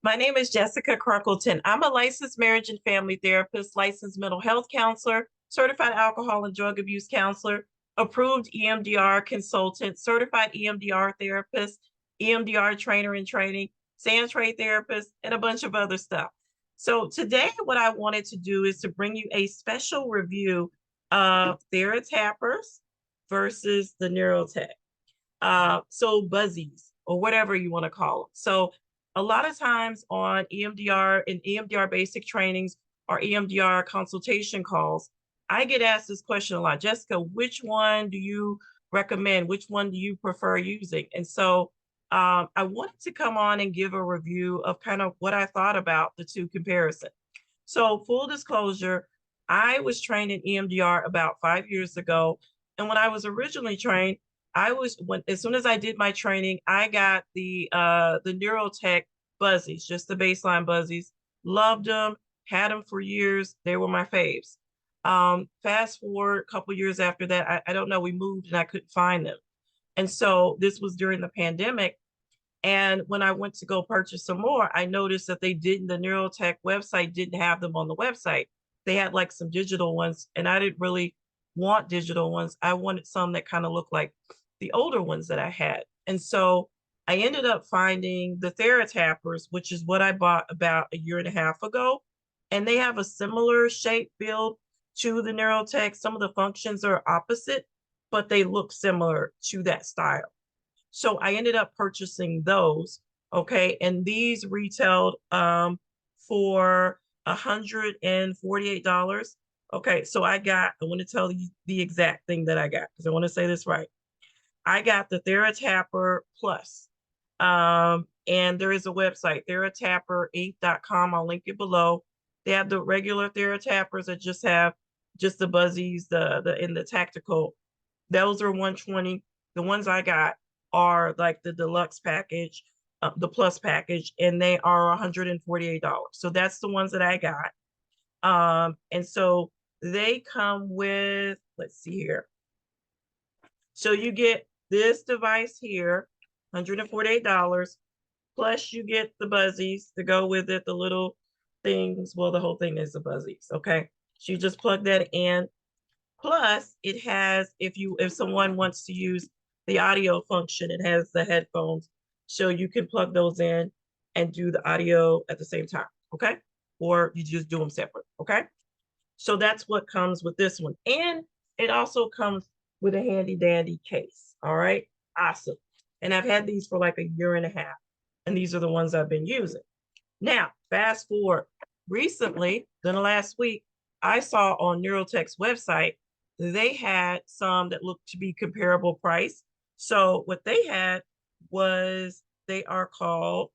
My name is Jessica Cruckleton. I'm a licensed marriage and family therapist, licensed mental health counselor, certified alcohol and drug abuse counselor, approved EMDR consultant, certified EMDR therapist, EMDR trainer in training, sand trade therapist, and a bunch of other stuff. So today, what I wanted to do is to bring you a special review of TheraTappers versus the NeuroTek. So buzzies or whatever you want to call them. So a lot of times on EMDR and EMDR basic trainings or EMDR consultation calls, I get asked this question a lot. Jessica, which one do you recommend? Which one do you prefer using? And so I wanted to come on and give a review of kind of what I thought about the two comparison. So full disclosure, I was trained in EMDR about 5 years ago. And when I was originally trained, as soon as I did my training, I got the NeuroTek buzzies, just the baseline buzzies. Loved them, had them for years. They were my faves. Fast forward a couple years after that, I don't know, we moved and I couldn't find them. And so this was during the pandemic. And when I went to go purchase some more, I noticed that the NeuroTek website didn't have them on the website. They had like some digital ones, and I didn't really want digital ones. I wanted some that kind of looked like the older ones that I had. And so I ended up finding the TheraTappers, which is what I bought about a year and a half ago. And they have a similar shape build to the NeuroTek. Some of the functions are opposite, but they look similar to that style. So I ended up purchasing those. Okay. And these retailed for $148. Okay. So I want to tell you the exact thing that I got because I want to say this right. I got the TheraTapper Plus. And there is a website, TheraTapperInc.com. I'll link it below. They have the regular TheraTappers that just have just the buzzies, the tactical. Those are $120. The ones I got are like the deluxe package, the plus package, and they are $148. So that's the ones that I got. And so they come with, let's see here. So you get this device here, $148, plus you get the buzzies to go with it, the little things. Well, the whole thing is the buzzies, okay? So you just plug that in. Plus, it has, if someone wants to use the audio function, it has the headphones. So you can plug those in and do the audio at the same time, okay? Or you just do them separate, okay? So that's what comes with this one. And it also comes with a handy dandy case, all right? Awesome. And I've had these for like a year and a half. And these are the ones I've been using. Now, fast forward. Recently, in the last week, I saw on NeuroTek's website, they had some that looked to be comparable price. So what they had was, they are called,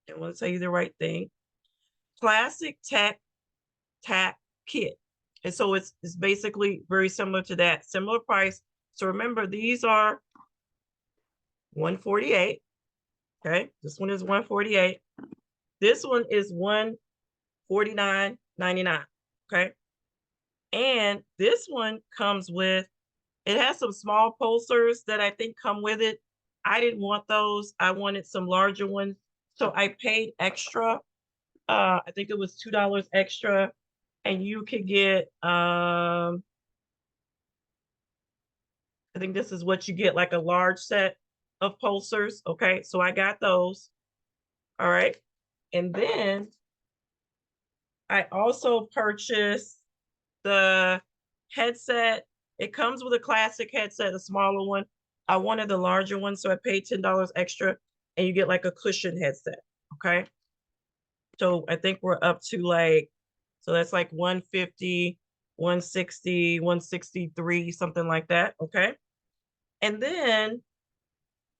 I want to tell you the right thing, Classic Tech Tap Kit. And so it's basically very similar to that, similar price. So remember, these are $148. Okay, this one is $148. This one is $149.99. Okay. And this one comes with, it has some small pulsers that I think come with it. I didn't want those. I wanted some larger ones. So I paid extra. I think it was $2 extra. And you could get, I think this is what you get, like a large set of pulsers. Okay. So I got those. All right. And then I also purchased the headset. It comes with a classic headset, a smaller one. I wanted the larger one, so I paid $10 extra, and you get like a cushion headset. Okay. So I think we're up to like, so that's like 150, 160, 163, something like that. Okay. And then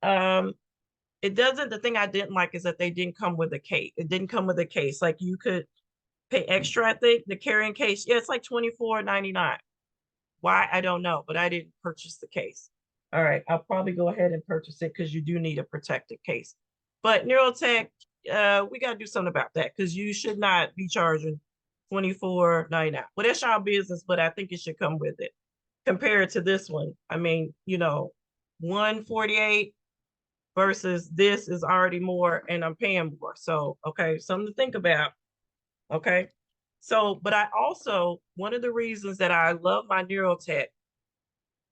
the thing I didn't like is that they didn't come with a case. It didn't come with a case. Like you could pay extra, I think, the carrying case. Yeah, it's like $24.99. Why? I don't know, but I didn't purchase the case. All right, I'll probably go ahead and purchase it because you do need a protected case. But NeuroTek, we got to do something about that because you should not be charging $24.99. Well, that's your business, but I think it should come with it. Compared to this one, I mean, $148 versus this is already more and I'm paying more. So, okay, something to think about. Okay. So, but I also, one of the reasons that I love my NeuroTek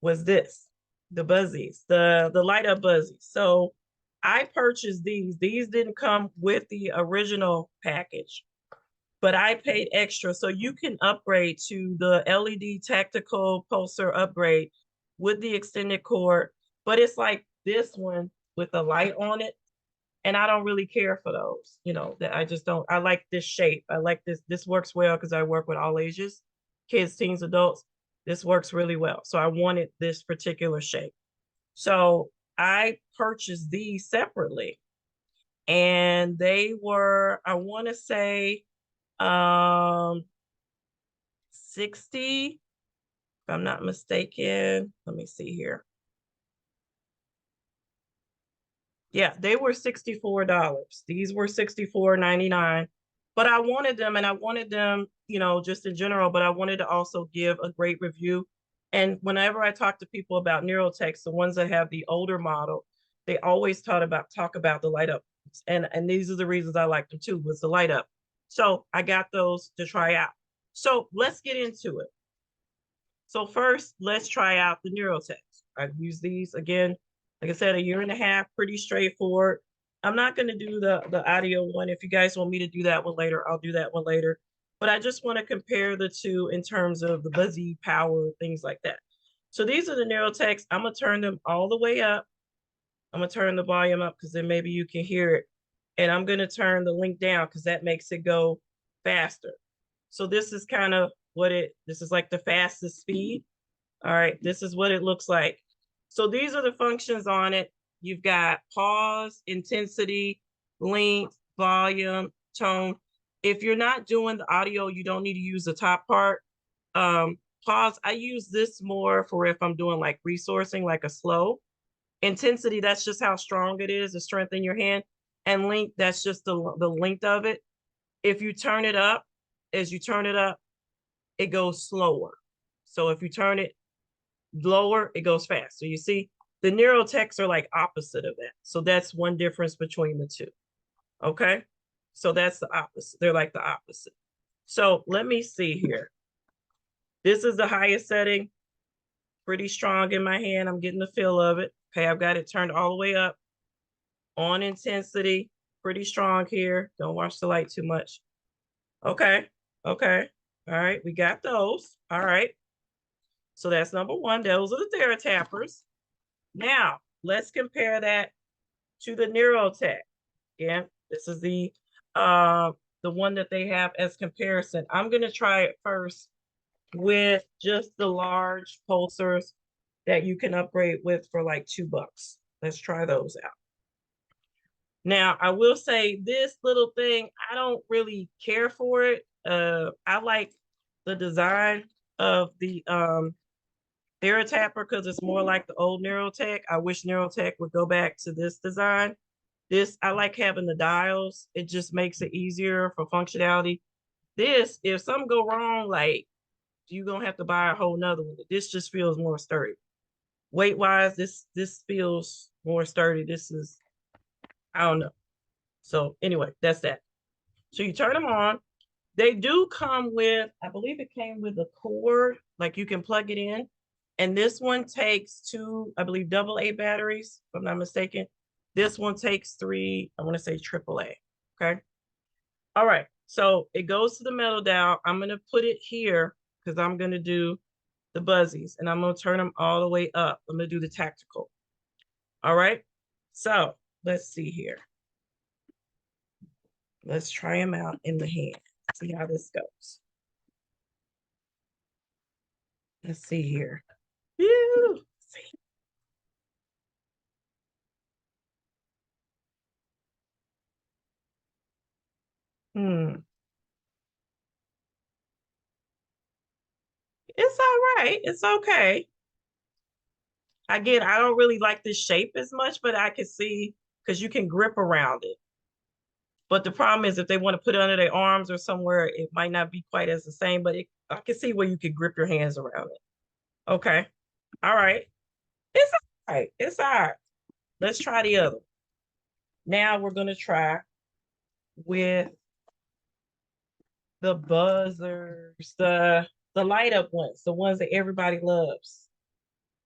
was this, the buzzies, the light up buzzies. So I purchased these. These didn't come with the original package, but I paid extra. So you can upgrade to the LED tactical pulsar upgrade with the extended cord, but it's like this one with a light on it. And I don't really care for those, you know, that I just don't. I like this shape. I like this. This works well because I work with all ages, kids, teens, adults. This works really well. So I wanted this particular shape. So I purchased these separately and they were, I want to say, 60, if I'm not mistaken. Let me see here. Yeah, they were $64. These were $64.99. But I wanted them and I wanted them, you know, just in general, but I wanted to also give a great review. And whenever I talk to people about NeuroTeks, the ones that have the older model, they always talk about the light up. And these are the reasons I like them too, was the light up. So I got those to try out. So let's get into it. So first, let's try out the NeuroTek. I've used these again, like I said, a year and a half, pretty straightforward. I'm not going to do the audio one. If you guys want me to do that one later, I'll do that one later. But I just want to compare the two in terms of the buzzy power, things like that. So these are the NeuroTeks. I'm going to turn them all the way up. I'm going to turn the volume up because then maybe you can hear it. And I'm going to turn the link down because that makes it go faster. So this is kind of this is like the fastest speed. All right, this is what it looks like. So these are the functions on it. You've got pause, intensity, length, volume, tone. If you're not doing the audio, you don't need to use the top part. Pause, I use this more for if I'm doing like resourcing, like a slow. Intensity, that's just how strong it is, the strength in your hand. And length, that's just the length of it. If you turn it up, as you turn it up, it goes slower. So if you turn it lower, it goes fast. So you see, the NeuroTeks are like opposite of that. So that's one difference between the two. Okay. So that's the opposite. They're like the opposite. So let me see here. This is the highest setting, pretty strong in my hand. I'm getting the feel of it. Okay. I've got it turned all the way up on intensity, pretty strong here. Don't watch the light too much. Okay. Okay. All right. We got those. All right. So that's number one. Those are the TheraTappers. Now, let's compare that to the NeuroTek. Again, this is the one that they have as comparison. I'm going to try it first with just the large pulsars that you can upgrade with for like $2. Let's try those out. Now, I will say this little thing, I don't really care for it. I like the design of the TheraTapper because it's more like the old NeuroTek. I wish NeuroTek would go back to this design. This, I like having the dials. It just makes it easier for functionality. This, if something go wrong, like you're gonna have to buy a whole nother one. This just feels more sturdy. Weight wise, this feels more sturdy. This is, I don't know. So anyway, that's that. So you turn them on. They do come with, I believe it came with a cord, like you can plug it in. And this one takes two, I believe, AA batteries, if I'm not mistaken. This one takes three, I want to say AAA. Okay. All right. So it goes to the metal dial. I'm going to put it here because I'm going to do the buzzies and I'm going to turn them all the way up. I'm going to do the tactical. All right. So let's see here. Let's try them out in the hand. See how this goes. Let's see here. Let's see. It's all right. It's okay. Again, I don't really like this shape as much, but I can see because you can grip around it. But the problem is if they want to put it under their arms or somewhere, it might not be quite as the same, but I can see where you can grip your hands around it. Okay. All right. It's all right. It's all right. Let's try the other. Now we're going to try with the buzzers, the light up ones, the ones that everybody loves.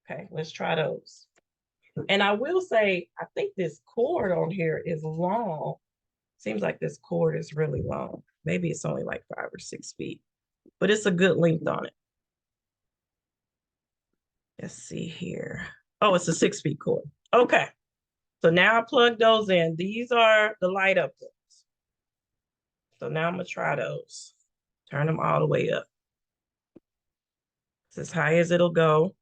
Okay, let's try those. And I will say, I think this cord on here is long. Seems like this cord is really long. Maybe it's only like 5 or 6 feet, but it's a good length on it. Let's see here. Oh, it's a 6 feet cord. Okay. So now I plug those in. These are the light up ones. So now I'm gonna try those. Turn them all the way up. It's as high as it'll go.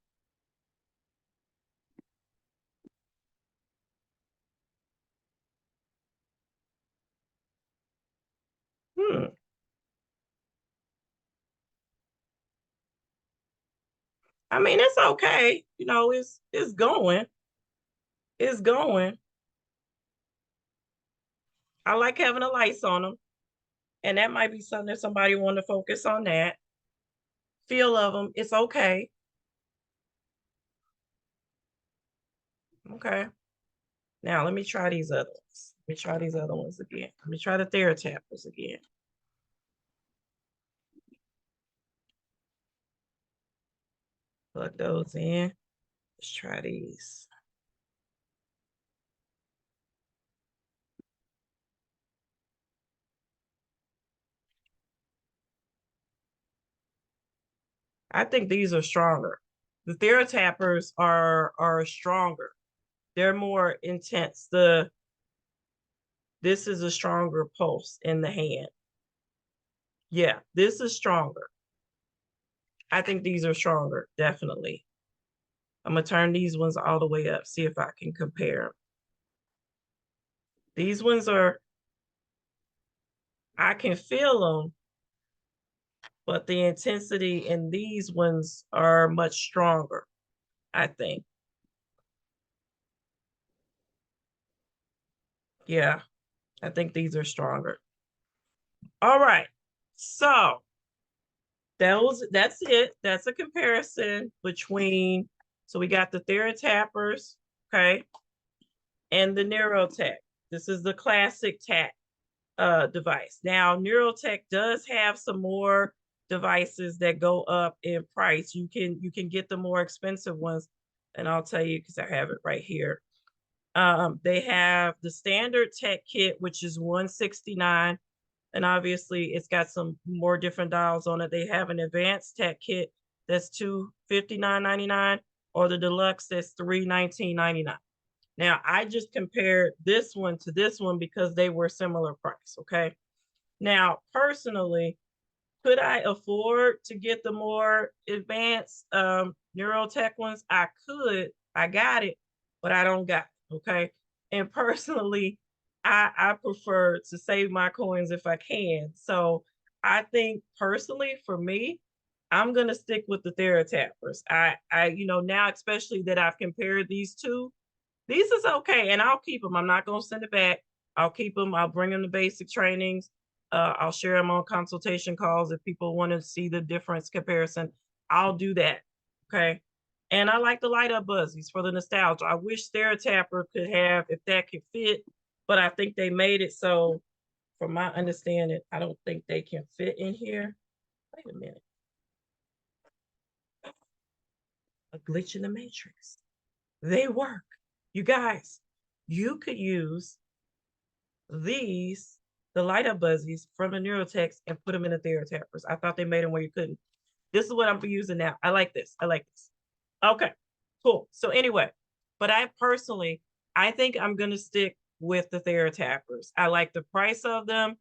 I mean, it's okay. You know, it's going. It's going. I like having the lights on them. And that might be something that somebody want to focus on that. Feel of them. It's okay. Okay. Now let me try these other ones. Let me try these other ones again. Let me try the TheraTappers again. Plug those in. Let's try these. I think these are stronger. The TheraTappers are stronger. They're more intense. This is a stronger pulse in the hand. Yeah, this is stronger. I think these are stronger, definitely. I'm gonna turn these ones all the way up, see if I can compare them. These ones are, I can feel them, but the intensity in these ones are much stronger, I think. Yeah, I think these are stronger. All right, so that's it. That's a comparison between, so we got the TheraTappers, okay, and the NeuroTek. This is the classic TAC device. Now, NeuroTek does have some more devices that go up in price. You can get the more expensive ones, and I'll tell you because I have it right here. They have the standard tech kit, which is $169, and obviously it's got some more different dials on it. They have an advanced tech kit that's $259.99, or the deluxe that's $319.99. Now, I just compared this one to this one because they were similar price, okay? Now, personally, could I afford to get the more advanced NeuroTek ones? I could. I got it, but I don't got it, okay? And personally, I prefer to save my coins if I can. So I think personally for me, I'm gonna stick with the TheraTappers. Now especially that I've compared these two, these is okay, and I'll keep them. I'm not gonna send it back. I'll keep them. I'll bring them to basic trainings. I'll share them on consultation calls if people want to see the difference comparison. I'll do that. Okay. And I like the light up buzzies for the nostalgia. I wish TheraTapper could have, if that could fit, but I think they made it so, from my understanding, I don't think they can fit in here. Wait a minute. A glitch in the matrix. They work. You guys, you could use these, the light up buzzies from the NeuroTeks, and put them in the TheraTappers. I thought they made them where you couldn't. This is what I'm using now. I like this. I like this. Okay, cool. So anyway, but I think I'm gonna stick with the TheraTappers. I like the price of them.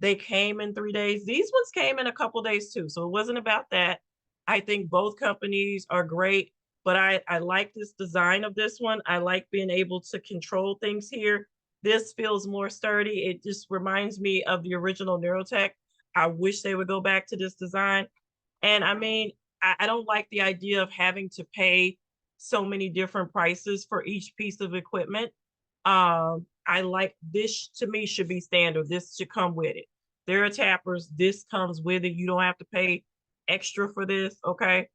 They came in 3 days. These ones came in a couple days too, so it wasn't about that. I think both companies are great, but I like this design of this one. I like being able to control things here. This feels more sturdy. It just reminds me of the original NeuroTek. I wish they would go back to this design. And I mean, I don't like the idea of having to pay so many different prices for each piece of equipment. I like this, to me, should be standard. This should come with it. TheraTappers, this comes with it. You don't have to pay extra for this. Okay.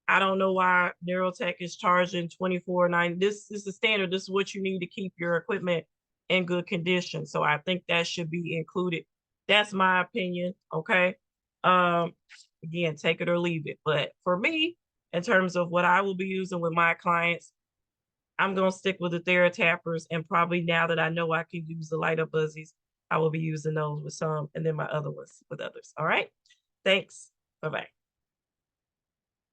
I don't know why NeuroTek is charging $24.90. This is the standard. This is what you need to keep your equipment in good condition. So I think that should be included. That's my opinion. Okay. Um, Again, take it or leave it. But for me, in terms of what I will be using with my clients, I'm gonna stick with the TheraTappers, and probably now that I know I can use the light up buzzies, I will be using those with some, and then my other ones with others. All right. Thanks. Bye bye.